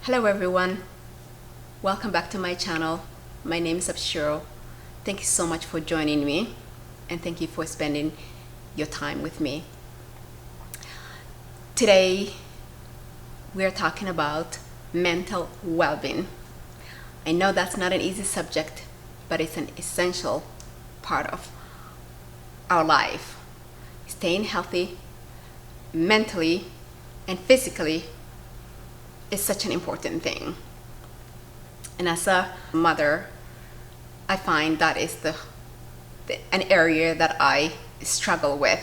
Hello everyone, welcome back to my channel. My name is Abshiro. Thank you so much for joining me and thank you for spending your time with me. Today we're talking about mental well-being. I know that's not an easy subject, but it's an essential part of our life. Staying healthy mentally and physically is such an important thing. And as a mother, I find that is an area that I struggle with.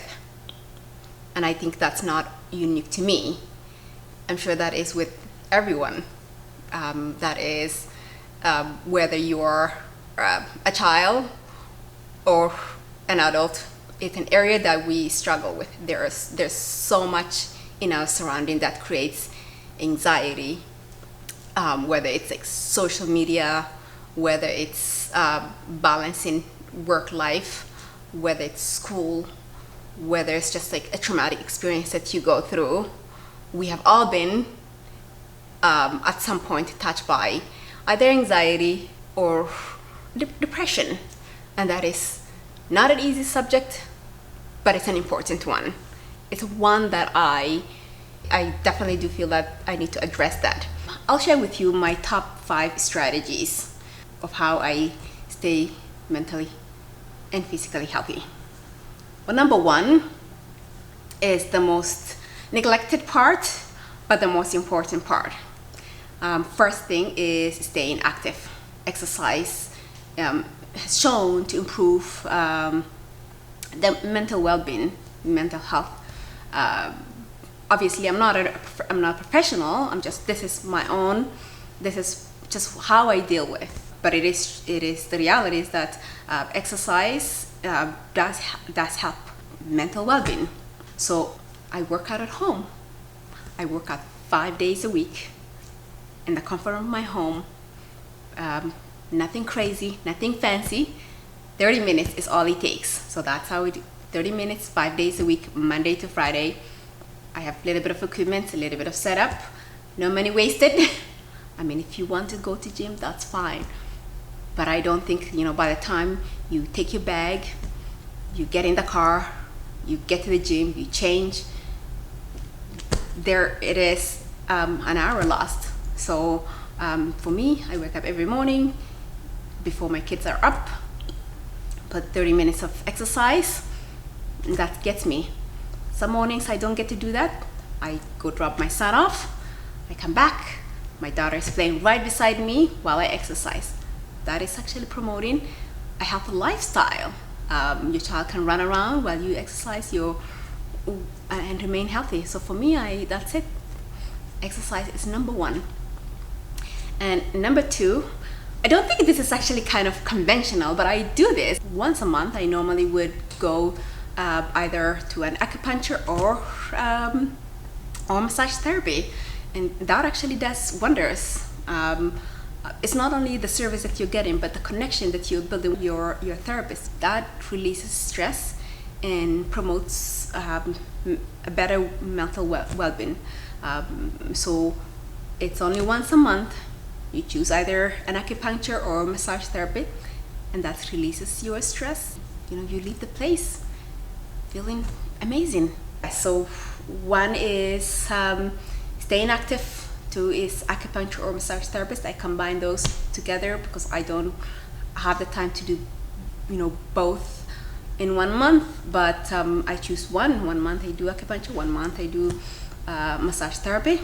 And I think that's not unique to me. I'm sure that is with everyone. That is whether you're a child or an adult, it's an area that we struggle with. There's so much in our surrounding that creates anxiety, whether it's like social media, whether it's balancing work life, whether it's school, whether it's just like a traumatic experience that you go through. We have all been at some point touched by either anxiety or depression, and that is not an easy subject, but it's an important one. It's one that I definitely do feel that I need to address that. I'll share with you my top 5 strategies of how I stay mentally and physically healthy. Well, number 1 is the most neglected part, but the most important part. First thing is staying active. Exercise has shown to improve the mental well-being, mental health. Obviously, I'm not a professional. This is just how I deal with. But it is the reality is that exercise does help mental well-being. So I work out at home. I work out 5 days a week in the comfort of my home. Nothing crazy, nothing fancy. 30 minutes is all it takes. So that's how we do. 30 minutes, 5 days a week, Monday to Friday. I have a little bit of equipment, a little bit of setup, no money wasted. I mean, if you want to go to gym, that's fine. But I don't think, by the time you take your bag, you get in the car, you get to the gym, you change, there it is, an hour lost. So for me, I wake up every morning before my kids are up, put 30 minutes of exercise, and that gets me. Some mornings I don't get to do that. I go drop my son off, I come back, my daughter is playing right beside me while I exercise. That is actually promoting a healthy lifestyle. Your child can run around while you exercise and remain healthy. So for me, that's it. Exercise is number 1. And number 2, I don't think this is actually kind of conventional, but I do this once a month. I normally would go either to an acupuncture or massage therapy, and that actually does wonders. It's not only the service that you're getting, but the connection that you're building with your therapist. That releases stress and promotes a better mental well-being. So it's only once a month. You choose either an acupuncture or massage therapy, and that releases your stress. You leave the place feeling amazing. So 1 is staying active, 2 is acupuncture or massage therapist. I combine those together because I don't have the time to do both in 1 month, but I choose 1 month I do acupuncture, 1 month I do massage therapy.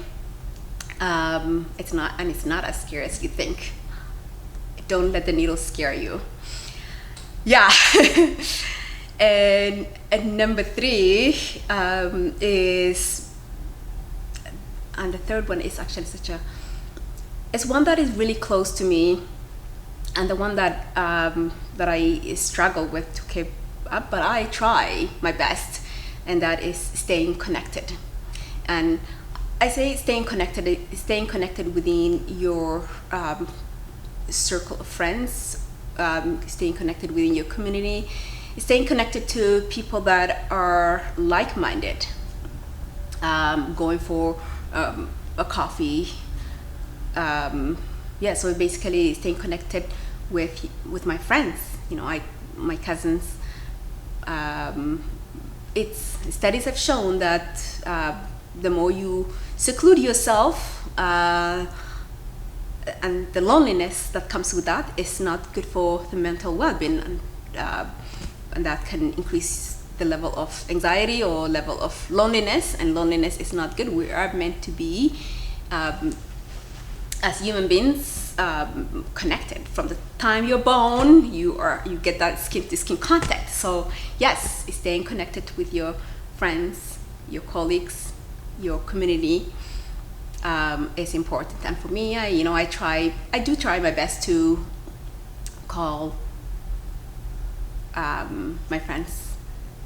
It's not as scary as you think. Don't let the needle scare you. Yeah. And number 3 is, and the third one is actually it's one that is really close to me, and the one that I struggle with to keep up, but I try my best, and that is staying connected. And I say staying connected within your circle of friends, staying connected within your community, staying connected to people that are like-minded, going for a coffee, Yeah, so basically staying connected with my friends, my cousins. It's Studies have shown that the more you seclude yourself, and the loneliness that comes with that is not good for the mental well-being, and that can increase the level of anxiety or level of loneliness, and loneliness is not good. We are meant to be, as human beings, connected. From the time you're born, you get that skin to skin contact. So yes, staying connected with your friends, your colleagues, your community is important. And for me, I do try my best to call my friends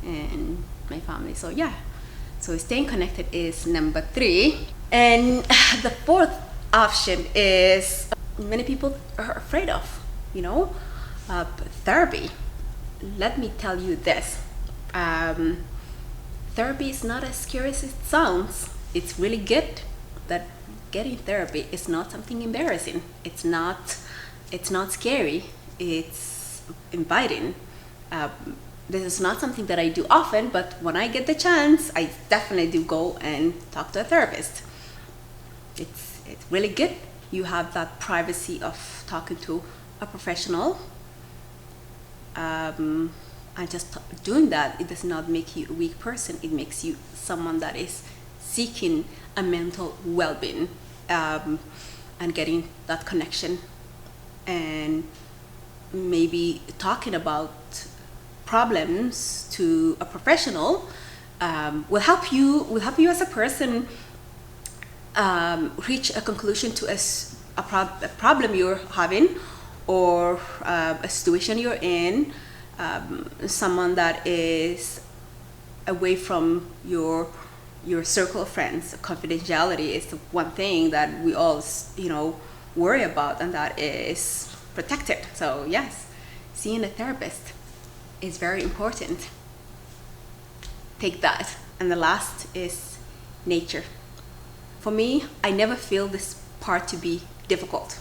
and my family. So yeah, so staying connected is number 3. And the 4th option is many people are afraid of, therapy. Let me tell you this, therapy is not as scary as it sounds. It's really good. That getting therapy is not something embarrassing. It's not scary. It's inviting. This is not something that I do often, but when I get the chance, I definitely do go and talk to a therapist. It's really good. You have that privacy of talking to a professional. And just doing that, it does not make you a weak person. It makes you someone that is seeking a mental well-being, and getting that connection, and maybe talking about problems to a professional will help you as a person reach a conclusion to a problem you're having, or a situation you're in. Someone that is away from your circle of friends. Confidentiality is the one thing that we all worry about, and that is protected. So yes, seeing a therapist is very important. Take that. And the last is nature. For me, I never feel this part to be difficult.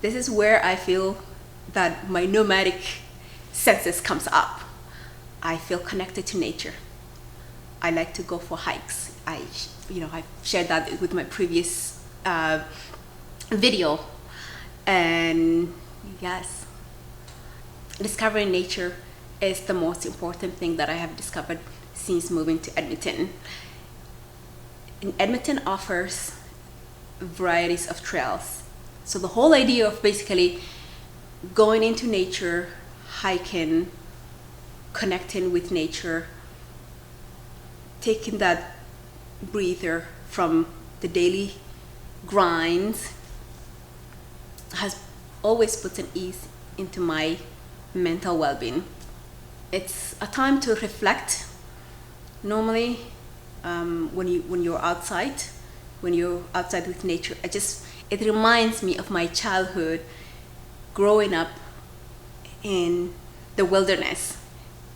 This is where I feel that my nomadic senses comes up. I feel connected to nature. I like to go for hikes. I've shared that with my previous video. And yes, discovering nature is the most important thing that I have discovered since moving to Edmonton. And Edmonton offers varieties of trails. So the whole idea of basically going into nature, hiking, connecting with nature, taking that breather from the daily grinds, has always put an ease into my mental well-being. It's a time to reflect. Normally, when you're outside with nature, it reminds me of my childhood, growing up in the wilderness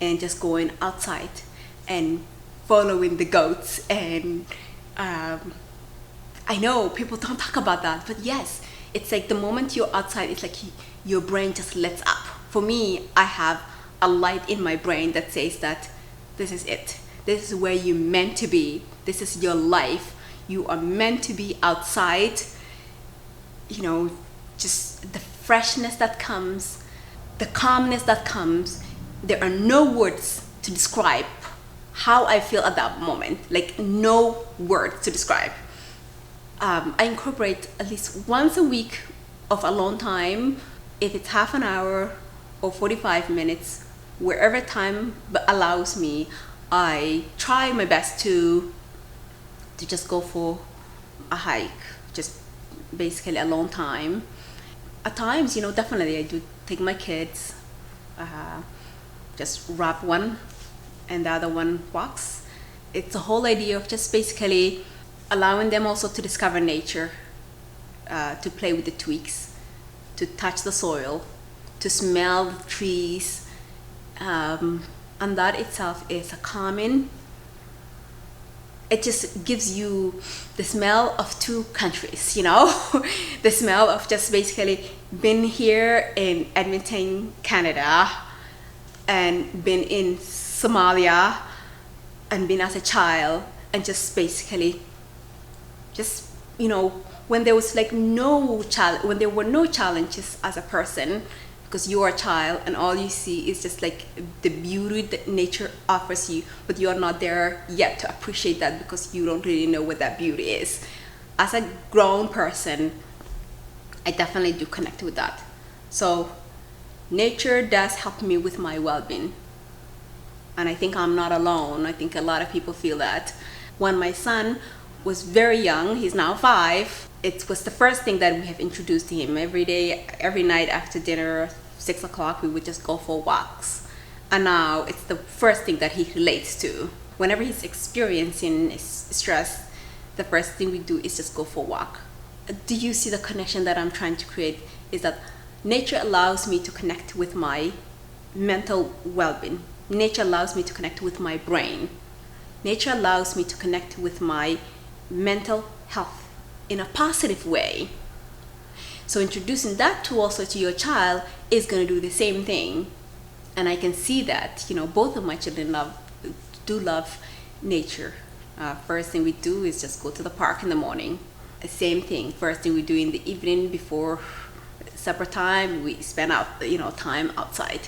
and just going outside and following the goats. And I know people don't talk about that, but yes, it's like the moment you're outside, it's like your brain just lets up. For me, I have a light in my brain that says that this is it. This is where you're meant to be. This is your life. You are meant to be outside. Just the freshness that comes, the calmness that comes. There are no words to describe how I feel at that moment. Like, no words to describe. I incorporate at least once a week of alone time. If it's half an hour or 45 minutes, wherever time allows me, I try my best to just go for a hike, just basically alone time. At times, definitely I do take my kids, just wrap one and the other one walks. It's the whole idea of just basically allowing them also to discover nature, to play with the twigs, to touch the soil, to smell the trees, and that itself is a calming it just gives you the smell of two countries, you know, the smell of just basically being here in Edmonton, Canada, and been in Somalia, and been as a child, and just basically just, you know, when there was like when there were no challenges as a person, because you are a child and all you see is just like the beauty that nature offers you, but you're not there yet to appreciate that because you don't really know what that beauty is. As a grown person, I definitely do connect with that. So nature does help me with my well-being, and I think I'm not alone. I think a lot of people feel that. When my son was very young, he's now 5, it was the first thing that we have introduced to him. Every day, every night after dinner, 6 o'clock, we would just go for walks. And now it's the first thing that he relates to. Whenever he's experiencing stress, the first thing we do is just go for a walk. Do you see the connection that I'm trying to create? Is that nature allows me to connect with my mental well-being. Nature allows me to connect with my brain. Nature allows me to connect with my mental health in a positive way. So introducing that tool also to your child is going to do the same thing. And I can see that, you know, both of my children do love nature. First thing we do is just go to the park in the morning. Same thing. First thing we do in the evening before supper time, we spend time outside.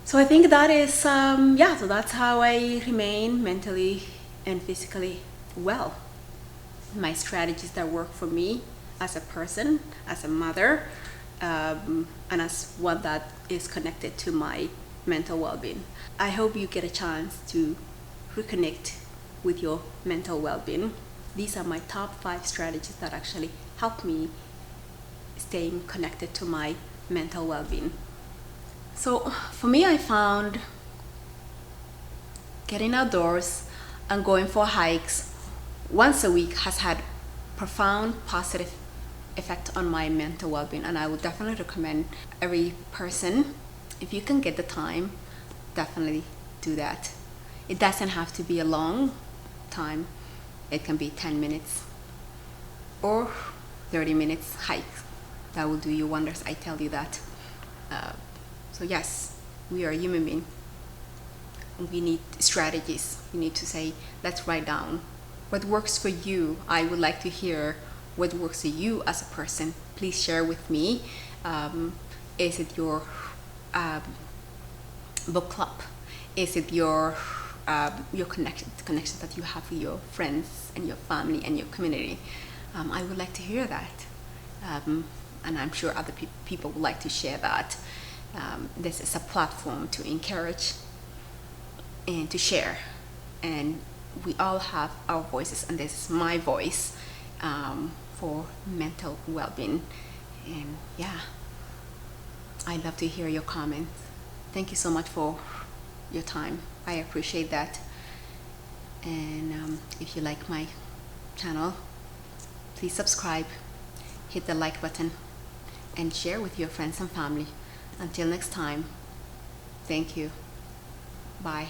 So I think that is, so that's how I remain mentally and physically well. My strategies that work for me as a person, as a mother, and as one that is connected to my mental well-being. I hope you get a chance to reconnect with your mental well-being. These are my top 5 strategies that actually help me staying connected to my mental well-being. So for me, I found getting outdoors and going for hikes once a week has had profound positive effect on my mental well-being, and I would definitely recommend every person, if you can get the time, definitely do that. It doesn't have to be a long time. It can be 10 minutes or 30 minutes hike. That will do you wonders, I tell you that. So yes, we are human beings. We need strategies. We need to say, let's write down what works for you. I would like to hear what works for you as a person. Please share with me. Is it your book club? Is it your connections that you have with your friends and your family and your community? I would like to hear that, and I'm sure other people would like to share that. This is a platform to encourage and to share, and we all have our voices, and this is my voice for mental well-being. And yeah, I love to hear your comments. Thank you so much for your time. I appreciate that. And if you like my channel, please subscribe, hit the like button, and share with your friends and family. Until next time, thank you. Bye.